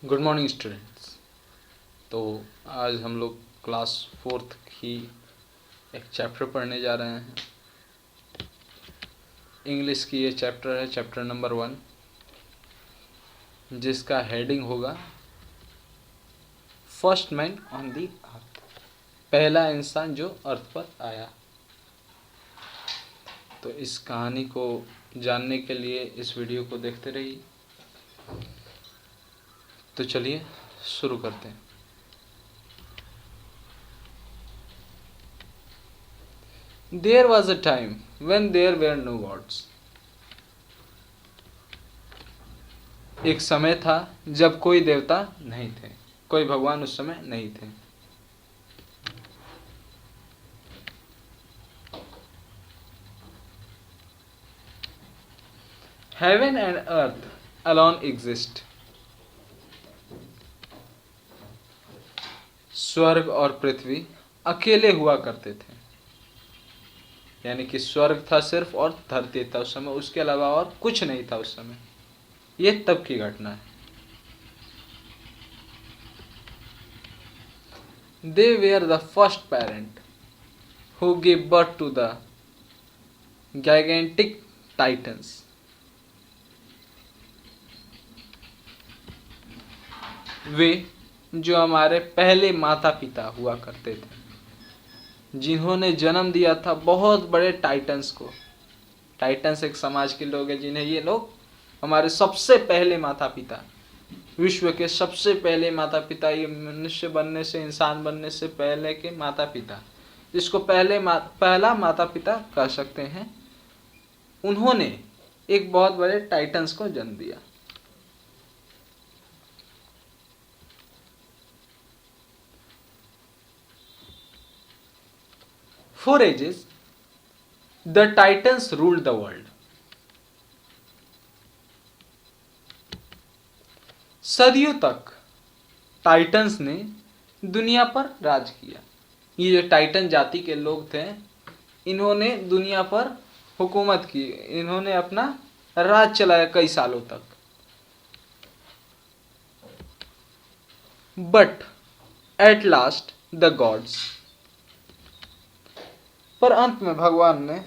Good morning students. तो आज हम लोग क्लास फोर्थ की एक चैप्टर पढ़ने जा रहे हैं। इंग्लिश की ये चैप्टर है, चैप्टर नंबर 1, जिसका हेडिंग होगा फर्स्ट मैन ऑन दी अर्थ, पहला इंसान जो अर्थ पर आया। तो इस कहानी को जानने के लिए इस वीडियो को देखते रहिए। तो चलिए शुरू करते हैं। There was a time when there were no gods. एक समय था जब कोई देवता नहीं थे, कोई भगवान उस समय नहीं थे। Heaven and earth alone exist. स्वर्ग और पृथ्वी अकेले हुआ करते थे, यानी कि स्वर्ग था सिर्फ और धरती था उस समय, उसके अलावा और कुछ नहीं था उस समय। ये तब की घटना है। They were the first parent who gave birth to the gigantic titans. वे जो हमारे पहले माता पिता हुआ करते थे, जिन्होंने जन्म दिया था बहुत बड़े टाइटन्स को। टाइटन्स एक समाज के लोग हैं जिन्हें ये लोग हमारे सबसे पहले माता पिता, विश्व के सबसे पहले माता पिता, ये मनुष्य बनने से, इंसान बनने से पहले के माता पिता, जिसको पहला माता पिता कह सकते हैं, उन्होंने एक बहुत बड़े टाइटन्स को जन्म दिया। For ages, the Titans ruled the world. सदियों तक टाइटन्स ने दुनिया पर राज किया। ये जो टाइटन जाति के लोग थे, इन्होंने दुनिया पर हुकूमत की, इन्होंने अपना राज चलाया कई सालों तक। But at last the gods, पर अंत में भगवान ने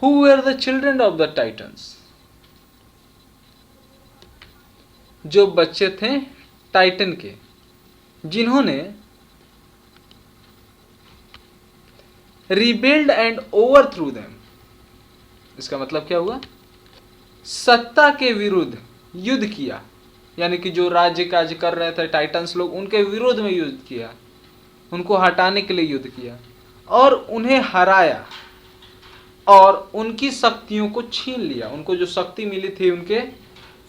Who were the children of the Titans? जो बच्चे थे टाइटन के, जिन्होंने रीबेल्ड एंड ओवरथ्रू देम। इसका मतलब क्या हुआ? सत्ता के विरुद्ध युद्ध किया, यानी कि जो राज्य काज कर रहे थे टाइटन्स लोग, उनके विरोध में युद्ध किया, उनको हटाने के लिए युद्ध किया और उन्हें हराया और उनकी शक्तियों को छीन लिया। उनको जो शक्ति मिली थी उनके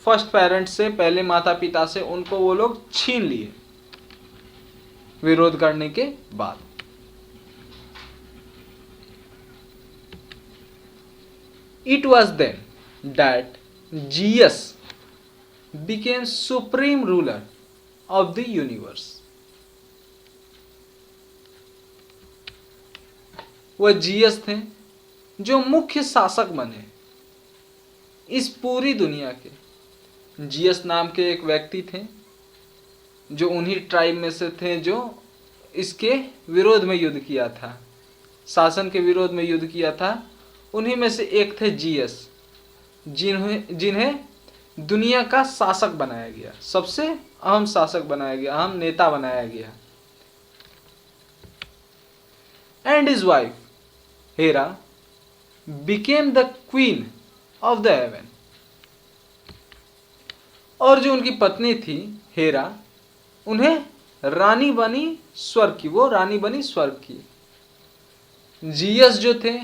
फर्स्ट पेरेंट्स से, पहले माता पिता से, उनको वो लोग छीन लिए विरोध करने के बाद। It was then that Jesus became supreme ruler of the universe. वह जीसस थे जो मुख्य शासक बने इस पूरी दुनिया के। जीसस नाम के एक व्यक्ति थे जो उन्हीं ट्राइब में से थे जो इसके विरोध में युद्ध किया था, शासन के विरोध में युद्ध किया था। उन्हीं में से एक थे जीसस, जिन्हें दुनिया का शासक बनाया गया, सबसे अहम शासक बनाया गया, अहम नेता बनाया गया। And his wife Hera became the queen of the heaven. और जो उनकी पत्नी थी हेरा, उन्हें रानी बनी स्वर्ग की, वो रानी बनी स्वर्ग की। जीसस जो थे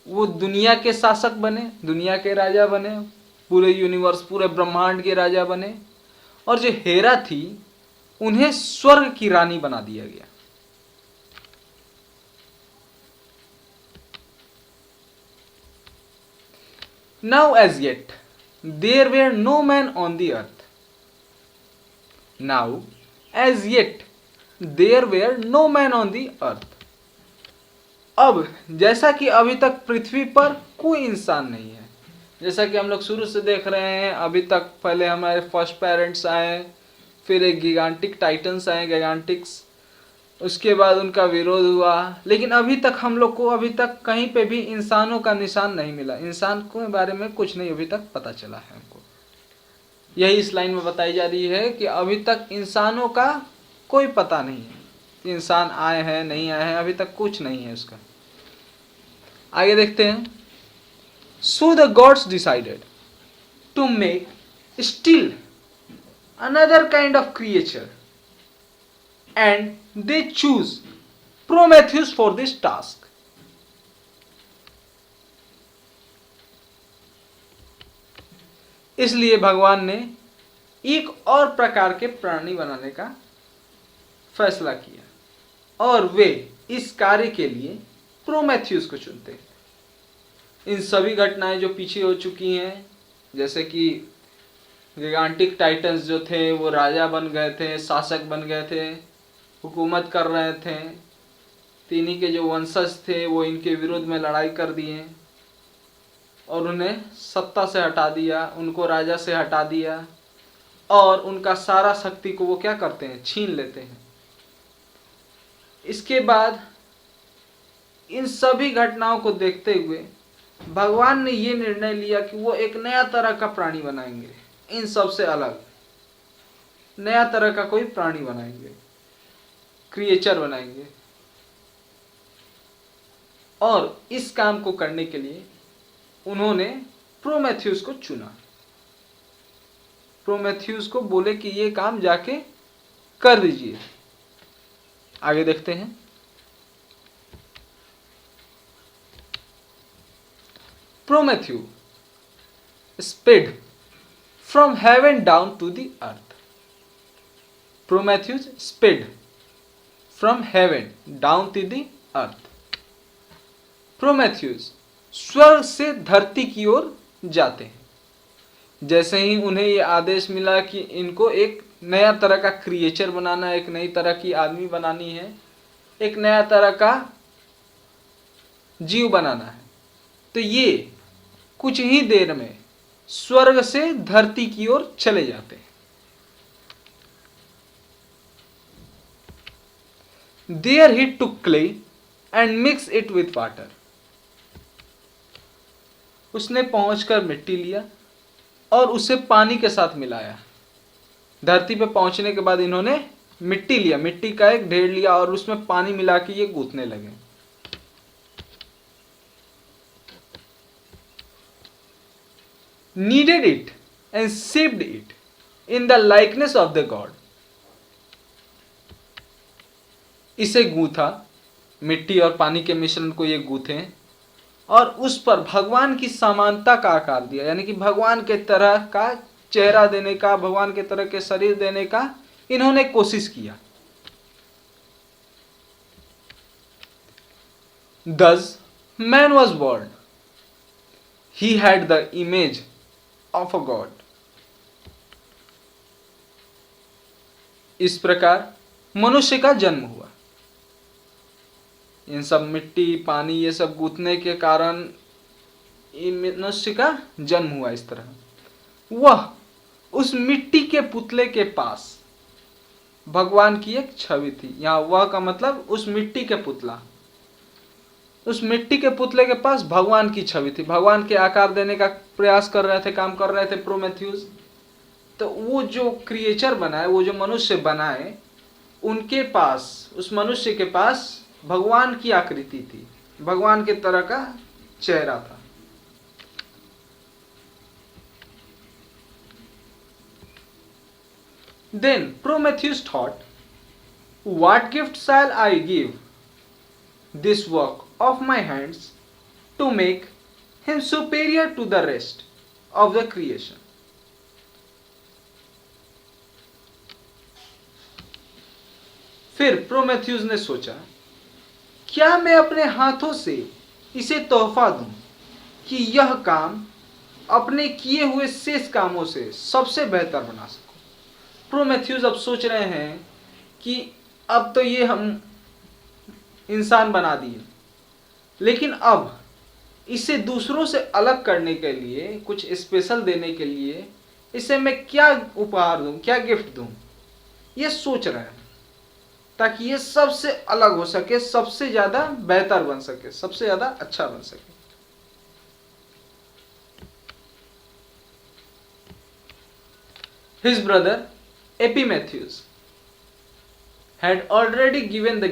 वो दुनिया के शासक बने, दुनिया के राजा बने, पूरे यूनिवर्स, पूरे ब्रह्मांड के राजा बने। और जो हेरा थी उन्हें स्वर्ग की रानी बना दिया गया। Now as yet there were no men on the earth. Now as yet there were no men on the earth. अब जैसा कि अभी तक पृथ्वी पर कोई इंसान नहीं है, जैसा कि हम लोग शुरू से देख रहे हैं, अभी तक पहले हमारे फर्स्ट पेरेंट्स आए, फिर एक गिगांटिक टाइटन्स आए, गिगांटिक्स, उसके बाद उनका विरोध हुआ, लेकिन अभी तक हम लोग को अभी तक कहीं पे भी इंसानों का निशान नहीं मिला, इंसान के बारे में कुछ नहीं अभी तक पता चला है हमको। यही इस लाइन में बताई जा रही है कि अभी तक इंसानों का कोई पता नहीं है, इंसान आए हैं नहीं आए हैं, अभी तक कुछ नहीं है उसका। आगे देखते हैं। So the gods decided to make still another kind of creature and they choose Prometheus for this task. इसलिए भगवान ने एक और प्रकार के प्राणी बनाने का फैसला किया और वे इस कार्य के लिए प्रोमेथियस को चुनते हैं। इन सभी घटनाएं जो पीछे हो चुकी हैं, जैसे कि गिगांटिक टाइटन्स जो थे वो राजा बन गए थे, शासक बन गए थे, हुकूमत कर रहे थे, तीनी के जो वंशज थे वो इनके विरोध में लड़ाई कर दिए और उन्हें सत्ता से हटा दिया, उनको राजा से हटा दिया और उनका सारा शक्ति को वो क्या करते हैं, छीन लेते हैं। इसके बाद इन सभी घटनाओं को देखते हुए भगवान ने ये निर्णय लिया कि वो एक नया तरह का प्राणी बनाएंगे, इन सब से अलग नया तरह का कोई प्राणी बनाएंगे, क्रिएचर बनाएंगे। और इस काम को करने के लिए उन्होंने प्रोमेथियस को चुना। प्रोमेथियस को बोले कि ये काम जाके कर दीजिए। आगे देखते हैं। Prometheus sped from heaven down to the earth. Prometheus sped from heaven down to the earth. Prometheus स्वर्ग से धरती की ओर जाते हैं। जैसे ही उन्हें ये आदेश मिला कि इनको एक नया तरह का क्रिएचर बनाना है, एक नई तरह की आदमी बनानी है, एक नया तरह का जीव बनाना है, तो ये कुछ ही देर में स्वर्ग से धरती की ओर चले जाते हैं। There he took clay and mixed it with water. उसने पहुंचकर मिट्टी लिया और उसे पानी के साथ मिलाया। धरती पे पहुंचने के बाद इन्होंने मिट्टी लिया, मिट्टी का एक ढेर लिया और उसमें पानी मिला के ये गूंथने लगे। Kneaded it and shaped it in the likeness of the god. इसे गूंथा, मिट्टी और पानी के मिश्रण को ये गूंथे और उस पर भगवान की समानता का आकार दिया, यानी कि भगवान के तरह का चेहरा देने का, भगवान के तरह के शरीर देने का इन्होंने कोशिश किया। Thus man was born. He had the image of a god. इस प्रकार मनुष्य का जन्म हुआ। इन सब मिट्टी, पानी, ये सब गूंथने के कारण मनुष्य का जन्म हुआ। इस तरह वह उस मिट्टी के पुतले के पास भगवान की एक छवि थी। यहाँ वह का मतलब उस मिट्टी के पुतला, उस मिट्टी के पुतले के पास भगवान की छवि थी। भगवान के आकार देने का प्रयास कर रहे थे, काम कर रहे थे प्रोमेथियस। तो वो जो क्रिएचर बनाए, वो जो मनुष्य बनाए, उनके पास, उस मनुष्य के पास भगवान की आकृति थी, भगवान के तरह का चेहरा था। Then Prometheus thought, what gift shall I give this work of my hands to make him superior to the rest of the creation? फिर प्रोमेथियस ने सोचा, क्या मैं अपने हाथों से इसे तोहफा दूं कि यह काम अपने किए हुए शेष कामों से सबसे बेहतर बना सकूं। प्रोमेथियस अब सोच रहे हैं कि अब तो ये हम इंसान बना दिए, लेकिन अब इसे दूसरों से अलग करने के लिए, कुछ स्पेशल देने के लिए इसे मैं क्या उपहार दूं, क्या गिफ्ट दूं, ये सोच रहे हैं, ताकि ये सबसे अलग हो सके, सबसे ज्यादा बेहतर बन सके, सबसे ज्यादा अच्छा बन सके। His brother Epimetheus had already given the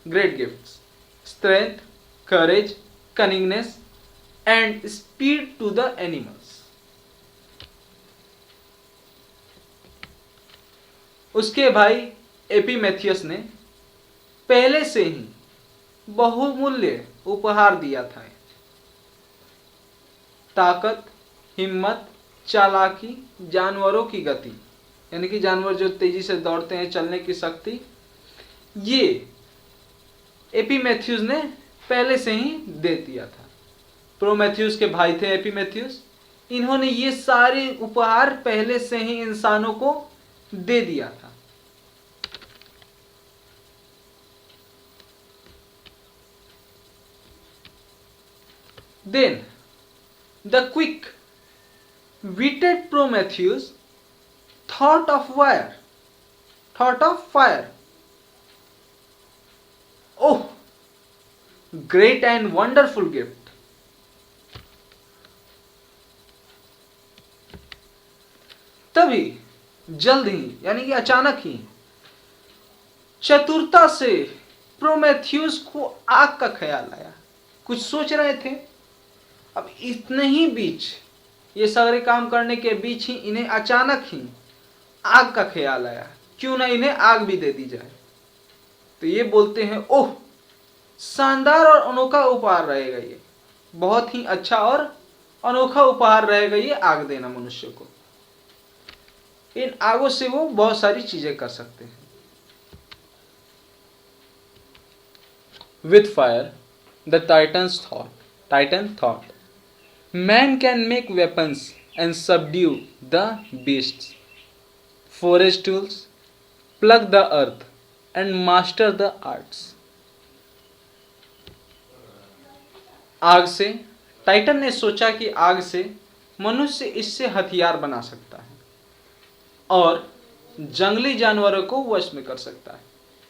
great gifts: strength, courage, cunningness, and speed to the animals. उसके भाई एपीमेथियस ने पहले से ही बहुमूल्य उपहार दिया था: ताकत, हिम्मत, चालाकी, जानवरों की गति, यानी कि जानवर जो तेजी से दौड़ते हैं, चलने की शक्ति, ये एपीमेथ्यूस ने पहले से ही दे दिया था। प्रोमेथ्यूस के भाई थे एपीमेथ्यूस, इन्होंने ये सारे उपहार पहले से ही इंसानों को दे दिया था। Then the quick-witted Prometheus thought of fire. Oh, great and wonderful gift! तभी जल्द ही, यानी कि अचानक ही, चतुरता से प्रोमेथियस को आग का ख्याल आया। कुछ सोच रहे थे, अब इतने ही बीच, ये सारे काम करने के बीच ही इन्हें अचानक ही आग का ख्याल आया, क्यों ना इन्हें आग भी दे दी जाए। तो ये बोलते हैं, ओह, शानदार और अनोखा उपहार रहेगा ये, बहुत ही अच्छा और अनोखा उपहार रहेगा ये आग देना मनुष्य को। इन आगों से वो बहुत सारी चीजें कर सकते हैं। With fire, the Titan thought, man can make weapons and subdue the beasts, forage tools, plug the earth, and master the arts. आग से, टाइटन ने सोचा कि आग से मनुष्य इससे हथियार बना सकता है और जंगली जानवरों को वश में कर सकता है।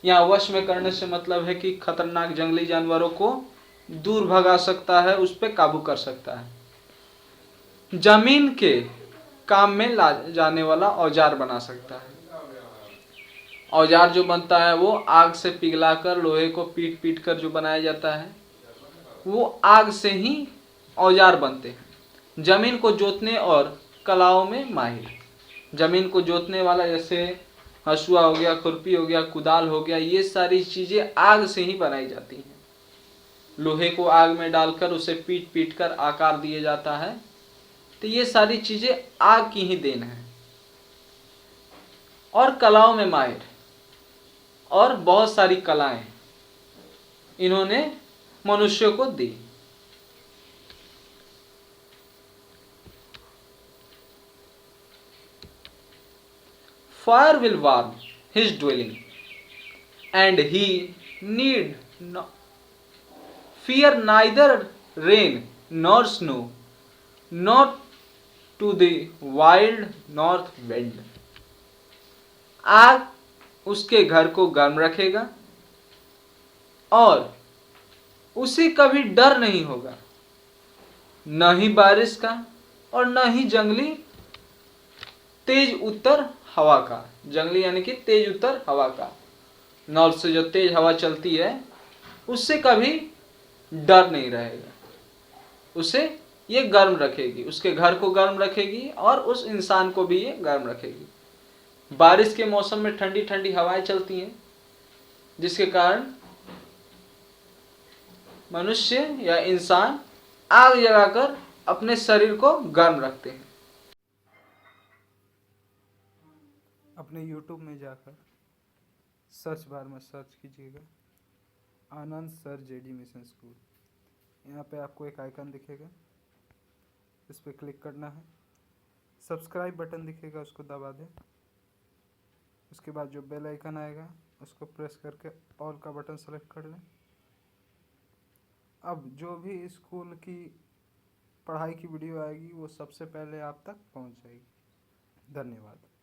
यहाँ वश में करने से मतलब है कि खतरनाक जंगली जानवरों को दूर भगा सकता है, उस पर काबू कर सकता है। जमीन के काम में ला जाने वाला औजार बना सकता है। औजार जो बनता है वो आग से पिघलाकर, लोहे को पीट पीट कर जो बनाया जाता है, वो आग से ही औजार बनते हैं। जमीन को जोतने और कलाओं में माहिर, जमीन को जोतने वाला, जैसे हसुआ हो गया, खुरपी हो गया, कुदाल हो गया, ये सारी चीजें आग से ही बनाई जाती हैं। लोहे को आग में डालकर उसे पीट पीट कर आकार दिया जाता है। तो ये सारी चीजें आग की ही देन है। और कलाओं में माहिर, और बहुत सारी कलाएं इन्होंने मनुष्य को दी। Fire will warm his dwelling, and he need fear neither rain nor snow, not to the wild north wind. आग उसके घर को गर्म रखेगा और उसे कभी डर नहीं होगा, न ही बारिश का और न ही जंगली तेज उत्तर हवा का। जंगली यानी कि तेज उत्तर हवा का, नॉर्थ से जो तेज हवा चलती है उससे कभी डर नहीं रहेगा। उसे ये गर्म रखेगी, उसके घर को गर्म रखेगी और उस इंसान को भी ये गर्म रखेगी। बारिश के मौसम में ठंडी ठंडी हवाएं चलती हैं, जिसके कारण मनुष्य या इंसान आग जलाकर अपने शरीर को गर्म रखते हैं। अपने YouTube में जाकर सर्च बार में सर्च कीजिएगा आनंद सर जेडी मिशन स्कूल। यहाँ पे आपको एक आइकन दिखेगा, इस पर क्लिक करना है। सब्सक्राइब बटन दिखेगा, उसको दबा दें। उसके बाद जो बेल आइकन आएगा उसको प्रेस करके ऑल का बटन सेलेक्ट कर लें। अब जो भी स्कूल की पढ़ाई की वीडियो आएगी वो सबसे पहले आप तक पहुंच जाएगी। धन्यवाद।